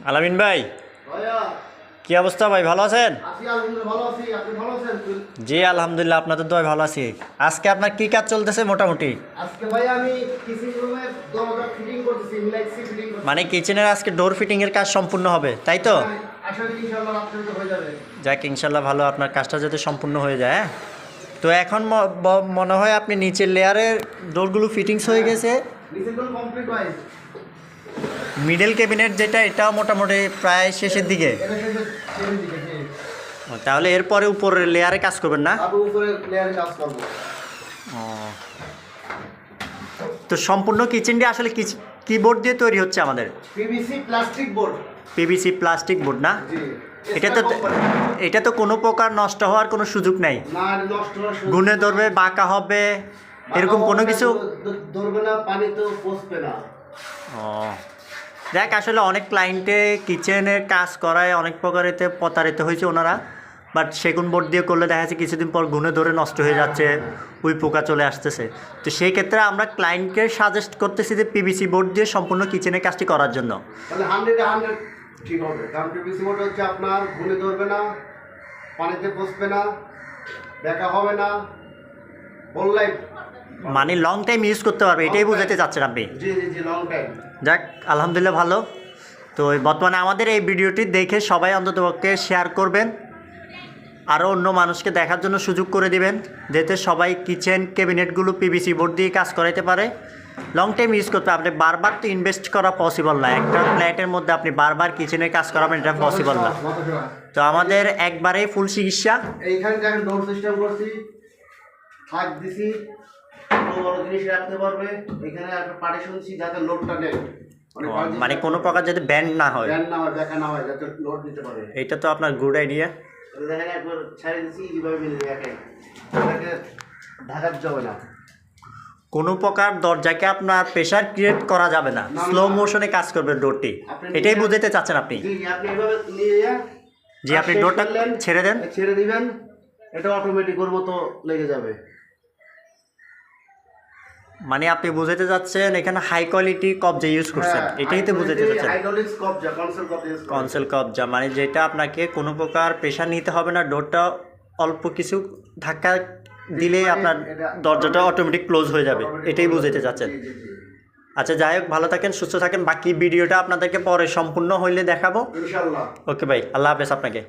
আলামিন ভাই, কি অবস্থা ভাই, ভালো আছেন? জি আলহামদুলিল্লাহ, আপনাদের দোয়ায় ভালো আছি। আজকে আপনার কি কাজ চলতেছে মোটামুটি? আজকে ভাই আমি কিচেন রুমের দরজা ফিটিং করতেছি, মিলাইছি ফিটিং করতেছি। মানে কিচেনের আজকে ডোর ফিটিং এর কাজ সম্পূর্ণ হবে, তাই তো? আশা করি ইনশাআল্লাহ রাত্রে হয়ে যাবে। যাক ইনশাল্লাহ, ভালো, আপনার কাজটা যাতে সম্পূর্ণ হয়ে যায়। হ্যাঁ, তো এখন মনে হয় আপনি নিচের লেয়ারের ডোরগুলো ফিটিংস হয়ে গেছে, নিচেরগুলো কমপ্লিট ভাই। মিডল ক্যাবিনেট যেটা, এটাও মোটামুটি প্রায় শেষের দিকে। এটা শেষের দিকে। তাহলে এরপরে উপরের লেয়ারে কাজ করবেন না? আবার উপরে লেয়ারে কাজ করব। ও, তো সম্পূর্ণ কিচেনটি আসলে কি বোর্ড দিয়ে তৈরি হচ্ছে আমাদের? PVC plastic board. PVC plastic board না? জি। এটা তো কোনো প্রকার নষ্ট হওয়ার কোনো সুযোগ নাই? না, নষ্ট হওয়ার সুযোগ গুনে ধরবে, বাঁকা হবে, এরকম কোনো কিছু ধরবে না, পানি তো পচবে না। ও, দেখ আসলে অনেক ক্লায়েন্টে কিচেনের কাজ করায় অনেক প্রকারেতে প্রতারিত হয়েছে ওনারা, বাট সেগুন বোর্ড দিয়ে করলে দেখা যাচ্ছে কিছুদিন পর গুনে ধরে নষ্ট হয়ে যাচ্ছে, ওই পোকা চলে আসতেছে। তো সেই ক্ষেত্রে আমরা ক্লায়েন্টকে সাজেস্ট করতেছি যে পিভিসি বোর্ড দিয়ে সম্পূর্ণ কিচেনের কাজটি করার জন্য। তাহলে 100 ঠিক হবে, কারণ পিভিসি বোর্ড হচ্ছে আপনার গুনে ধরবে না, পানিতে পচবে না, বেঁকা হবে না, বললাই মানে লং টাইম ইউজ করতে পারবে, এটাই বোঝাতে চাচ্ছেন আপনি? জি জি জি, লং টাইম। যাক আলহামদুলিল্লাহ, ভালো। তো বর্তমানে আমাদের এই ভিডিওটি দেখে সবাই অন্ততপক্ষে শেয়ার করবেন, আরও অন্য মানুষকে দেখার জন্য সুযোগ করে দিবেন, যাতে সবাই কিচেন ক্যাবিনেটগুলো পিভিসি বোর্ড দিয়ে কাজ করাইতে পারে। লং টাইম ইউজ করতে আপনি বারবার তো ইনভেস্ট করা পসিবল না, একটা ফ্ল্যাটের মধ্যে আপনি বারবার কিচেনের কাজ করাবেন, এটা পসিবল না। তো আমাদের একবারেই ফুল চিকিৎসা। এইখানে দেখেন ডোর সিস্টেম করছি, হাত দিছি, বড় জিনিস রাখতে পারবে। এখানে একটা পার্টিশন দিছি যাতে লোডটা নেয়, মানে কোনো প্রকার যাতে ব্যান্ড না হয়, ব্যান্ড না হয়, বেঁকা না হয়, যাতে লোড নিতে পারে। এটা তো আপনার গুড আইডিয়া। দেখেন একবার ছাড়িয়ে দিছি, এইভাবে মিলে দেখেন, এটাকে ঢাকার যাবে না। কোনো প্রকার দরজাকে আপনার প্রেশার ক্রিয়েট করা যাবে না, স্লো মোশনে কাজ করবে ডোরটি, এটাই বুঝাতে চাচ্ছেন আপনি? জি, আপনি এভাবে নিয়ে জি, আপনি ডোরটা ছেড়ে দেন, ছেড়ে দিবেন, এটা অটোমেটিক ওর মতো লেগে যাবে। মানে আপনি বুঝাতে যাচ্ছেন এখানে হাই কোয়ালিটি কবজা ইউজ করছেন, এটাই তো বুঝাতে চাচ্ছেন? হাইড্রোলিক্স কবজা, কনসোল কবজা, কনসোল কবজা, মানে যেটা আপনাকে কোনো প্রকার প্রেশার নিতে হবে না, ডোরটা অল্প কিছু ধাক্কা দিলে আপনার দরজাটা অটোমেটিক ক্লোজ হয়ে যাবে, এটাই বুঝাতে চাচ্ছেন? আচ্ছা, যাই হোক, ভালো থাকেন, সুস্থ থাকেন, বাকি ভিডিওটা আপনাদেরকে পরে সম্পূর্ণ হইলে দেখাবো। ইনশাআল্লাহ। ওকে ভাই, আল্লাহ হাফেজ আপনাকে।